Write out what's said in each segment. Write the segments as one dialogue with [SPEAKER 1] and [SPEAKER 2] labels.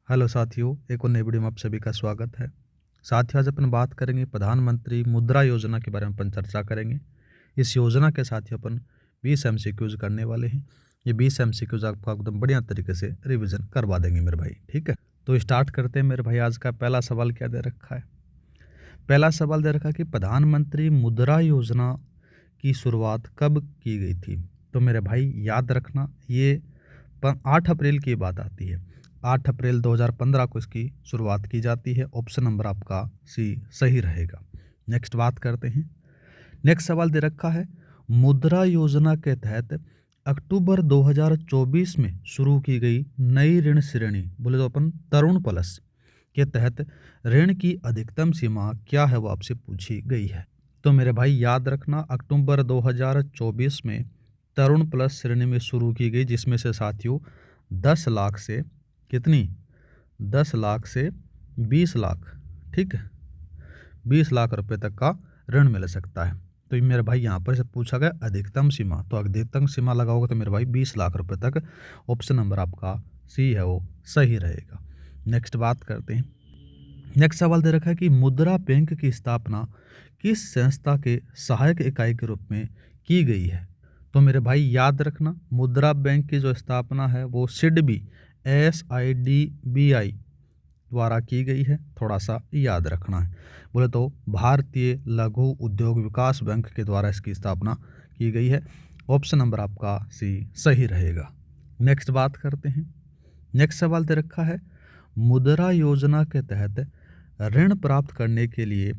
[SPEAKER 1] Hello साथियों, एक और नई वीडियो में आप सभी का स्वागत है। साथियों, आज अपन बात करेंगे प्रधानमंत्री मुद्रा योजना के बारे में अपन चर्चा करेंगे। इस योजना के साथियों अपन 20 एमसीक्यूज करने वाले हैं। ये 20 एमसीक्यूज आपको एकदम बढ़िया तरीके से रिवीजन करवा देंगे मेरे भाई, ठीक है। तो स्टार्ट करते हैं मेरे भाई। आज का पहला सवाल क्या दे रखा है? पहला सवाल दे रखा है कि प्रधानमंत्री मुद्रा योजना की शुरुआत कब की गई थी? तो मेरे भाई याद रखना, ये 8 अप्रैल की बात आती है। 8 अप्रैल 2015 को इसकी शुरुआत की जाती है। ऑप्शन नंबर आपका सी सही रहेगा। नेक्स्ट बात करते हैं। नेक्स्ट सवाल दे रखा है, मुद्रा योजना के तहत अक्टूबर 2024 में शुरू की गई नई ऋण श्रेणी, बोले तो अपन तरुण प्लस के तहत ऋण की अधिकतम सीमा क्या है, वो आपसे पूछी गई है। तो मेरे भाई याद रखना, अक्टूबर 2024 में तरुण प्लस श्रेणी में शुरू की गई, जिसमें से साथियों 10 लाख से कितनी 10 लाख से 20 लाख, ठीक है, 20 लाख रुपए तक का ऋण मिल सकता है। तो मेरे भाई यहाँ पर से पूछा गया अधिकतम सीमा, तो अधिकतम सीमा लगाओगे तो मेरे भाई 20 लाख रुपए तक। ऑप्शन नंबर आपका सी है वो सही रहेगा। नेक्स्ट बात करते हैं। नेक्स्ट सवाल दे रखा है कि मुद्रा बैंक की स्थापना किस संस्था के सहायक इकाई के रूप में की गई है? तो मेरे भाई याद रखना, मुद्रा बैंक की जो स्थापना है वो सिडबी SIDBI द्वारा की गई है। थोड़ा सा याद रखना है। बोले तो भारतीय लघु उद्योग विकास बैंक के द्वारा इसकी स्थापना की गई है। ऑप्शन नंबर आपका सी सही रहेगा। नेक्स्ट बात करते हैं। नेक्स्ट सवाल दे रखा है, मुद्रा योजना के तहत ऋण प्राप्त करने के लिए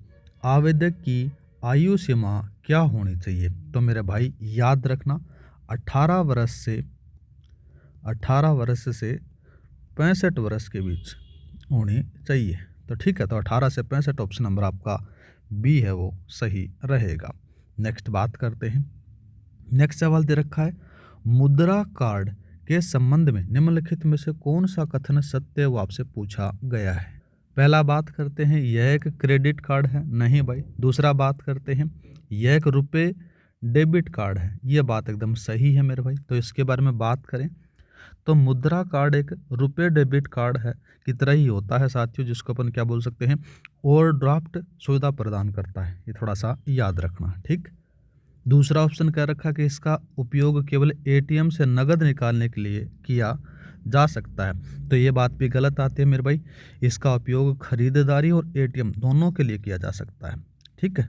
[SPEAKER 1] आवेदक की आयु सीमा क्या होनी चाहिए? तो मेरे भाई याद रखना, 18 वर्ष से 65 वर्ष के बीच होनी चाहिए। तो ठीक है, तो 18 से 65 ऑप्शन नंबर आपका बी है वो सही रहेगा। नेक्स्ट बात करते हैं। नेक्स्ट सवाल दे रखा है, मुद्रा कार्ड के संबंध में निम्नलिखित में से कौन सा कथन सत्य है, वो आपसे पूछा गया है। पहला बात करते हैं, यह एक क्रेडिट कार्ड है, नहीं भाई। दूसरा बात करते हैं, यह एक रुपए डेबिट कार्ड है, यह बात एकदम सही है मेरे भाई। तो इसके बारे में बात करें तो मुद्रा कार्ड एक रुपए डेबिट कार्ड है की तरह ही होता है साथियों, जिसको अपन क्या बोल सकते हैं, ओवरड्राफ्ट सुविधा प्रदान करता है। ये थोड़ा सा याद रखना, ठीक। दूसरा ऑप्शन कह रखा कि इसका उपयोग केवल ATM से नगद निकालने के लिए किया जा सकता है। तो ये बात भी गलत आती है मेरे भाई। इसका उपयोग खरीदारी और ATM दोनों के लिए किया जा सकता है, ठीक है।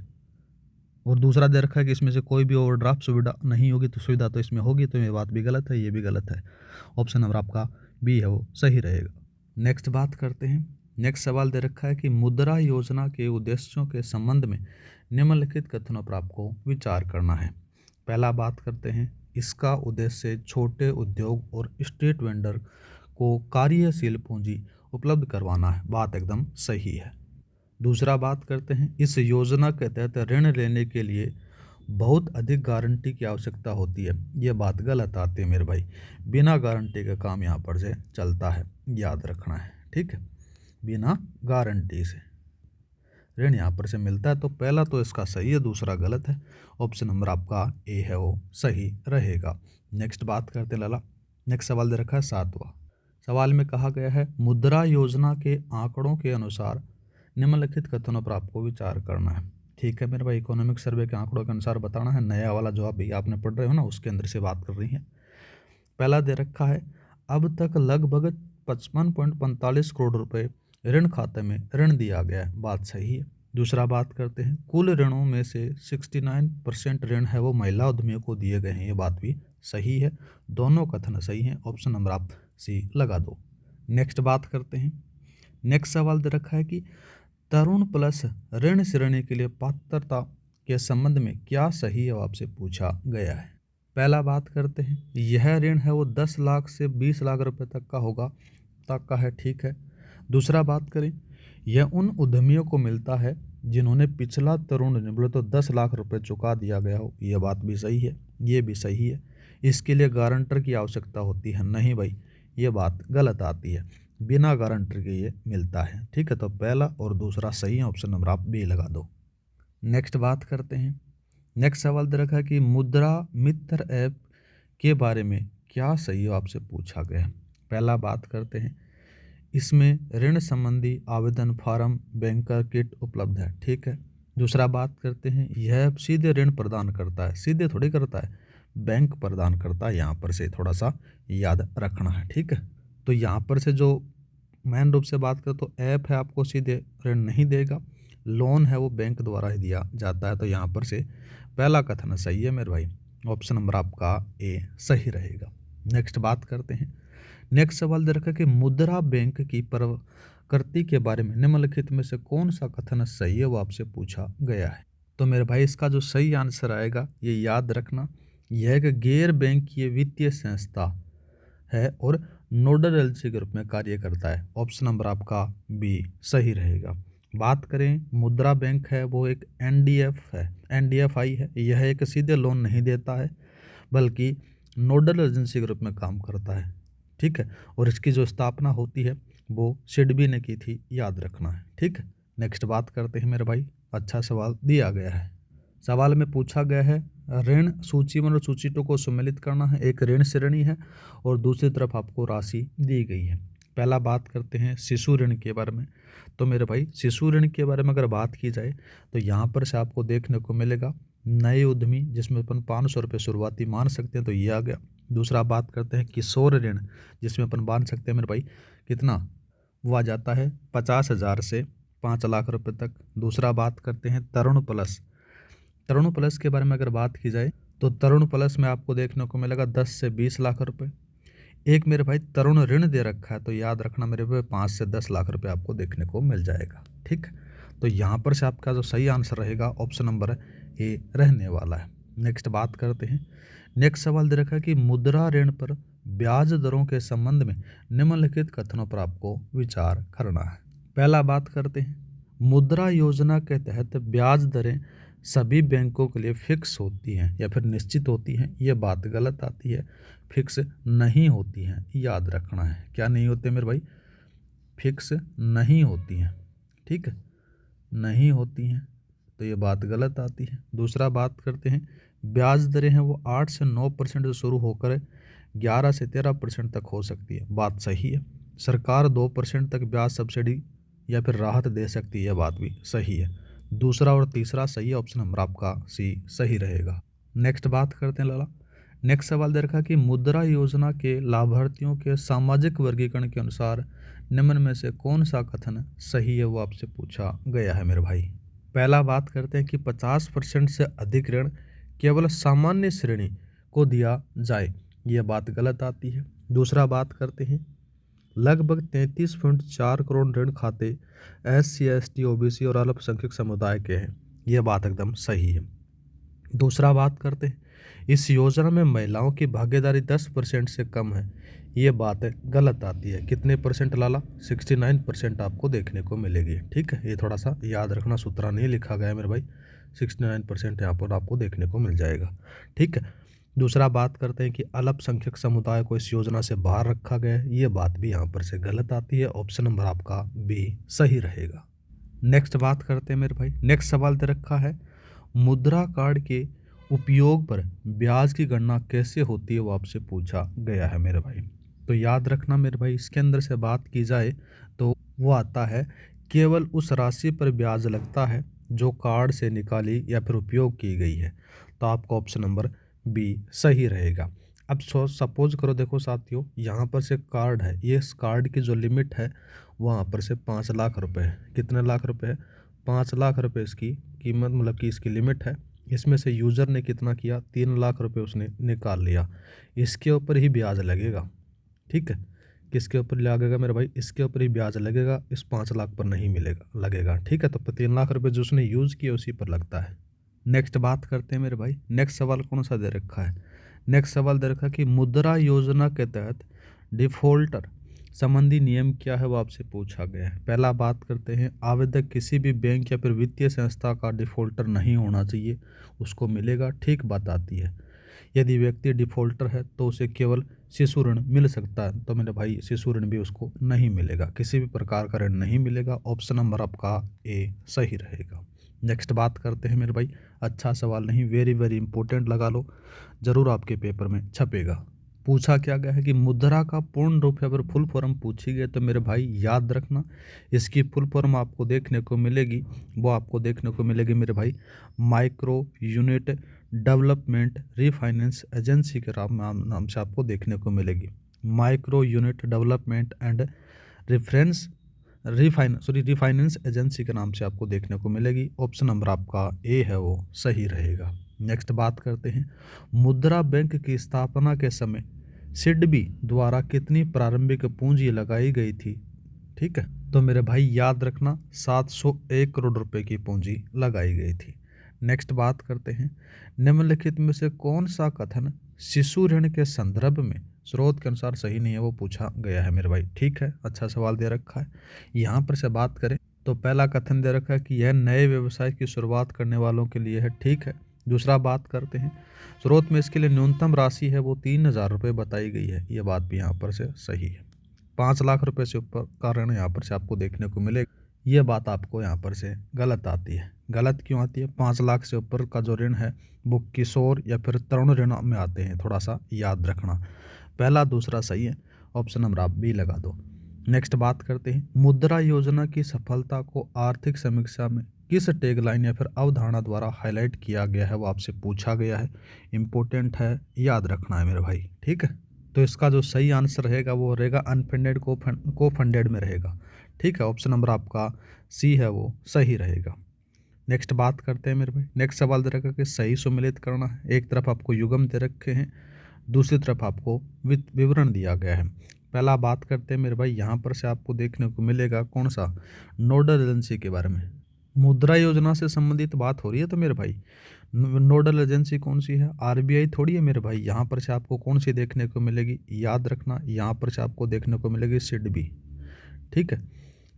[SPEAKER 1] और दूसरा दे रखा है कि इसमें से कोई भी ओवरड्राफ्ट सुविधा नहीं होगी, तो सुविधा तो इसमें होगी। तो ये बात भी गलत है, ये भी गलत है। ऑप्शन नंबर आपका बी है वो सही रहेगा। नेक्स्ट बात करते हैं। नेक्स्ट सवाल दे रखा है कि मुद्रा योजना के उद्देश्यों के संबंध में निम्नलिखित कथनों पर आपको विचार करना है। पहला बात करते हैं, इसका उद्देश्य छोटे उद्योग और स्ट्रीट वेंडर को कार्यशील पूंजी उपलब्ध करवाना है, बात एकदम सही है। दूसरा बात करते हैं, इस योजना के तहत ऋण लेने के लिए बहुत अधिक गारंटी की आवश्यकता होती है, ये बात गलत आती है मेरे भाई। बिना गारंटी का काम यहाँ पर से चलता है, याद रखना है, ठीक है। बिना गारंटी से ऋण यहाँ पर से मिलता है। तो पहला तो इसका सही है, दूसरा गलत है। ऑप्शन नंबर आपका ए है वो सही रहेगा। नेक्स्ट बात करते लाला। नेक्स्ट सवाल दे रखा है 7वां। सवाल में कहा गया है, मुद्रा योजना के आंकड़ों के अनुसार निम्नलिखित कथनों पर आपको विचार करना है। ठीक है मेरे भाई, इकोनॉमिक सर्वे के आंकड़ों के अनुसार बताना है। नया वाला जो अभी आपने पढ़ रहे हो ना, उसके अंदर से बात कर रही है। पहला दे रखा है, अब तक लगभग 55.45 करोड़ रुपए ऋण खाते में ऋण दिया गया है, बात सही है। दूसरा बात करते हैं, कुल ऋणों में से 69% ऋण है वो महिला उद्यमियों को दिए गए हैं, ये बात भी सही है। दोनों कथन सही हैं। ऑप्शन नंबर आप सी लगा दो। नेक्स्ट बात करते हैं। नेक्स्ट सवाल दे रखा है कि तरुण प्लस ऋण श्रेणी के लिए पात्रता के संबंध में क्या सही है, आपसे पूछा गया है। पहला बात करते हैं, यह ऋण है वो 10 लाख से 20 लाख रुपए तक का होगा, तक का है, ठीक है। दूसरा बात करें, यह उन उद्यमियों को मिलता है जिन्होंने पिछला तरुण ऋण बोले तो 10 लाख रुपए चुका दिया गया हो, यह बात भी सही है, ये भी सही है। इसके लिए गारंटर की आवश्यकता होती है, नहीं भाई, ये बात गलत आती है। बिना गारंटर के ये मिलता है, ठीक है। तो पहला और दूसरा सही है, ऑप्शन नंबर आप बी लगा दो। नेक्स्ट बात करते हैं। नेक्स्ट सवाल दे रखा है कि मुद्रा मित्र ऐप के बारे में क्या सही हो, आपसे पूछा गया है। पहला बात करते हैं, इसमें ऋण संबंधी आवेदन फार्म, बैंकर किट उपलब्ध है। ठीक है। दूसरा बात करते हैं, यह सीधे ऋण प्रदान करता है, सीधे थोड़ी करता है, बैंक प्रदान करता है। यहाँ पर से थोड़ा सा याद रखना है। ठीक है। तो यहाँ पर से जो मेन रूप से बात करें तो ऐप है आपको सीधे ऋण नहीं देगा, लोन है वो बैंक द्वारा ही दिया जाता है। तो यहाँ पर से पहला कथन सही है मेरे भाई, ऑप्शन नंबर आपका ए सही रहेगा। नेक्स्ट बात करते हैं। नेक्स्ट सवाल दे रखा है कि मुद्रा बैंक की प्रकृति के बारे में निम्नलिखित में से कौन सा कथन सही है, वो आपसे पूछा गया है। तो मेरे भाई इसका जो सही आंसर आएगा ये याद रखना, यह है कि गैर बैंकीय वित्तीय संस्था है और नोडल एजेंसी के रूप में कार्य करता है। ऑप्शन नंबर आपका बी सही रहेगा। बात करें मुद्रा बैंक है वो एक एनडीएफआई है। यह एक सीधे लोन नहीं देता है बल्कि नोडल एजेंसी के रूप में काम करता है। ठीक है। और इसकी जो स्थापना होती है वो सिडबी ने की थी, याद रखना है। ठीक है। नेक्स्ट बात करते हैं मेरे भाई, अच्छा सवाल दिया गया है। सवाल में पूछा गया है ऋण सूची में सूची टू को सम्मिलित करना है। एक ऋण श्रेणी है और दूसरी तरफ आपको राशि दी गई है। पहला बात करते हैं शिशु ऋण के बारे में। तो मेरे भाई शिशु ऋण के बारे में अगर बात की जाए तो यहाँ पर से आपको देखने को मिलेगा नए उद्यमी, जिसमें अपन 500 रुपये शुरुआती मान सकते हैं, तो ये आ गया। दूसरा बात करते हैं किशोर ऋण, जिसमें अपन मान सकते हैं मेरे भाई कितना, वो आ जाता है 50,000 से 5 लाख रुपए तक। दूसरा बात करते हैं तरुण प्लस। तरुण प्लस के बारे में अगर बात की जाए तो तरुण प्लस में आपको देखने को मिलेगा 10 से 20 लाख रुपए। एक मेरे भाई तरुण ऋण दे रखा है, तो याद रखना मेरे भाई 5 से 10 लाख रुपए आपको देखने को मिल जाएगा। ठीक। तो यहाँ पर से आपका जो सही आंसर रहेगा ऑप्शन नंबर ए रहने वाला है। नेक्स्ट बात करते हैं। नेक्स्ट सवाल दे रखा है कि मुद्रा ऋण पर ब्याज दरों के संबंध में निम्नलिखित कथनों पर आपको विचार करना है। पहला बात करते हैं, मुद्रा योजना के तहत ब्याज दरें सभी बैंकों के लिए फिक्स होती हैं या फिर निश्चित होती हैं। ये बात गलत आती है, फिक्स नहीं होती हैं, याद रखना है। क्या नहीं होते मेरे भाई, फिक्स नहीं होती हैं। ठीक है, नहीं होती हैं, तो ये बात गलत आती है। दूसरा बात करते हैं, ब्याज दरें हैं वो 8 से 9% से शुरू होकर 11 से 13% तक हो सकती है, बात सही है। सरकार 2% तक ब्याज सब्सिडी या फिर राहत दे सकती है, बात भी सही है। दूसरा और तीसरा सही है, ऑप्शन नंबर आपका सी सही रहेगा। नेक्स्ट बात करते हैं लाला। नेक्स्ट सवाल दे रखा कि मुद्रा योजना के लाभार्थियों के सामाजिक वर्गीकरण के अनुसार निम्न में से कौन सा कथन सही है, वो आपसे पूछा गया है मेरे भाई। पहला बात करते हैं कि 50% से अधिक ऋण केवल सामान्य श्रेणी को दिया जाए, यह बात गलत आती है। दूसरा बात करते हैं, लगभग 33.4 करोड़ ऋण खाते SC, ST, OBC और अल्पसंख्यक समुदाय के हैं, यह बात एकदम सही है। दूसरा बात करते हैं, इस योजना में महिलाओं की भागीदारी 10% से कम है, ये बात गलत आती है। कितने परसेंट लाला, 69% आपको देखने को मिलेगी। ठीक है, ये थोड़ा सा याद रखना, सूत्रा नहीं लिखा गया है मेरे भाई, 69% यहाँ पर आपको देखने को मिल जाएगा। ठीक है। दूसरा बात करते हैं कि अल्पसंख्यक समुदाय को इस योजना से बाहर रखा गया है, ये बात भी यहाँ पर से गलत आती है। ऑप्शन नंबर आपका बी सही रहेगा। नेक्स्ट बात करते हैं मेरे भाई। नेक्स्ट सवाल दे रखा है, मुद्रा कार्ड के उपयोग पर ब्याज की गणना कैसे होती है, वो आपसे पूछा गया है मेरे भाई। तो याद रखना मेरे भाई, इसके अंदर से बात की जाए तो वो आता है केवल उस राशि पर ब्याज लगता है जो कार्ड से निकाली या फिर उपयोग की गई है। तो आपका ऑप्शन नंबर बी सही रहेगा। अब सपोज करो, देखो साथियों, यहाँ पर से कार्ड है, ये इस कार्ड की जो लिमिट है वहाँ पर से 5 लाख रुपए है। कितने लाख रुपए है, 5 लाख रुपए इसकी कीमत, मतलब कि इसकी लिमिट है। इसमें से यूज़र ने कितना किया, 3 लाख रुपए उसने निकाल लिया, इसके ऊपर ही ब्याज लगेगा। ठीक है, किसके ऊपर लगेगा मेरे भाई, इसके ऊपर ही ब्याज लगेगा, इस 5 लाख पर नहीं मिलेगा लगेगा। ठीक है, तो 3 लाख रुपए जो उसने यूज़ किया उसी पर लगता है। नेक्स्ट बात करते हैं मेरे भाई। नेक्स्ट सवाल कौन सा दे रखा है, नेक्स्ट सवाल दे रखा है कि मुद्रा योजना के तहत डिफॉल्टर संबंधी नियम क्या है, वो आपसे पूछा गया है। पहला बात करते हैं, आवेदक किसी भी बैंक या फिर वित्तीय संस्था का डिफॉल्टर नहीं होना चाहिए, उसको मिलेगा। ठीक बात आती है। यदि व्यक्ति डिफॉल्टर है तो उसे केवल शिशु ऋण मिल सकता है, तो मेरे भाई शिशु ऋण भी उसको नहीं मिलेगा, किसी भी प्रकार का ऋण नहीं मिलेगा। ऑप्शन नंबर आपका ए सही रहेगा। नेक्स्ट बात करते हैं मेरे भाई, अच्छा सवाल नहीं, वेरी वेरी इंपॉर्टेंट लगा लो, ज़रूर आपके पेपर में छपेगा। पूछा क्या गया है कि मुद्रा का पूर्ण रूप है, अगर फुल फॉर्म पूछी गई तो मेरे भाई याद रखना, इसकी फुल फॉर्म आपको देखने को मिलेगी, वो आपको देखने को मिलेगी मेरे भाई micro unit development refinance agency के नाम से आपको देखने को मिलेगी। Micro unit development and reference refinance agency के नाम से आपको देखने को मिलेगी। ऑप्शन नंबर आपका ए है वो सही रहेगा। नेक्स्ट बात करते हैं, मुद्रा बैंक की स्थापना के समय सिडबी द्वारा कितनी प्रारंभिक पूंजी लगाई गई थी? ठीक है, तो मेरे भाई याद रखना 701 करोड़ रुपए की पूंजी लगाई गई थी। नेक्स्ट बात करते हैं, निम्नलिखित में से कौन सा कथन शिशु ऋण के संदर्भ में स्रोत के अनुसार सही नहीं है, वो पूछा गया है मेरे भाई। ठीक है, अच्छा सवाल दे रखा है। यहाँ पर से बात करें तो पहला कथन दे रखा है कि यह नए व्यवसाय की शुरुआत करने वालों के लिए है। ठीक है, दूसरा बात करते हैं, स्रोत में इसके लिए न्यूनतम राशि है वो 3,000 रुपये बताई गई है, ये बात भी यहाँ पर से सही है। 5 लाख रुपए से ऊपर का ऋण यहाँ पर से आपको देखने को मिलेगा, ये बात आपको यहाँ पर से गलत आती है। गलत क्यों आती है? 5 लाख से ऊपर का जो ऋण है वो किशोर या फिर तरुण ऋण में आते हैं, थोड़ा सा याद रखना। पहला दूसरा सही है, ऑप्शन नंबर आप बी लगा दो। नेक्स्ट बात करते हैं, मुद्रा योजना की सफलता को आर्थिक समीक्षा में किस टैगलाइन या फिर अवधारणा द्वारा हाईलाइट किया गया है, वो आपसे पूछा गया है। इम्पोर्टेंट है, याद रखना है मेरे भाई। ठीक है, तो इसका जो सही आंसर रहेगा वो रहेगा अनफंडेड को फंडेड में रहेगा। ठीक है, ऑप्शन नंबर आपका सी है वो सही रहेगा। नेक्स्ट बात करते हैं मेरे भाई, नेक्स्ट सवाल दे रखा कि सही सुमेलित करना है। एक तरफ आपको युग्म दे रखे हैं, दूसरी तरफ आपको विवरण दिया गया है। पहला बात करते हैं मेरे भाई, यहाँ पर से आपको देखने को मिलेगा कौन सा, नोडल एजेंसी के बारे में। मुद्रा योजना से संबंधित बात हो रही है तो मेरे भाई नोडल एजेंसी कौन सी है? आरबीआई थोड़ी है मेरे भाई। यहाँ पर से आपको कौन सी देखने को मिलेगी, याद रखना, यहाँ पर से आपको देखने को मिलेगी सिडबी। ठीक है,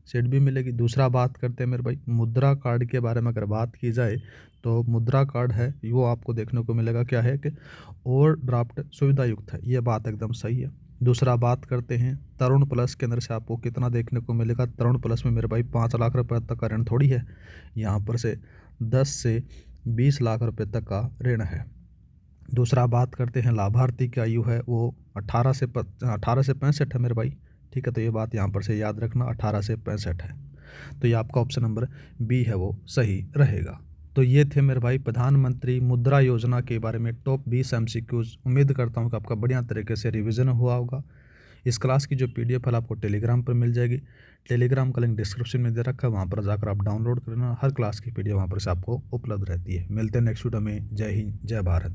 [SPEAKER 1] सिडबी मिलेगी। दूसरा बात करते हैं मेरे भाई, मुद्रा कार्ड के बारे में अगर बात की जाए तो मुद्रा कार्ड है वो आपको देखने को मिलेगा क्या है कि ओवरड्राफ्ट सुविधा युक्त है, ये बात एकदम सही है। दूसरा बात करते हैं, तरुण प्लस के अंदर से आपको कितना देखने को मिलेगा? तरुण प्लस में मेरे भाई 5 लाख रुपए तक का ऋण थोड़ी है, यहाँ पर से 10 से 20 लाख रुपए तक का ऋण है। दूसरा बात करते हैं, लाभार्थी की आयु है वो 18 से 65 है मेरे भाई। ठीक है, तो ये बात यहाँ पर से याद रखना, 18 से 65 है। तो ये आपका ऑप्शन नंबर बी है वो सही रहेगा। तो ये थे मेरे भाई प्रधानमंत्री मुद्रा योजना के बारे में टॉप 20 एमसीक्यूज। उम्मीद करता हूँ कि आपका बढ़िया तरीके से रिवीजन हुआ होगा। इस क्लास की जो पीडीएफ है आपको टेलीग्राम पर मिल जाएगी। टेलीग्राम का लिंक डिस्क्रिप्शन में दे रखा है, वहाँ पर जाकर आप डाउनलोड करना। हर क्लास की पीडीएफ वहाँ पर से आपको उपलब्ध रहती है। मिलते हैं नेक्स्ट वीडियो में। जय हिंद, जय भारत।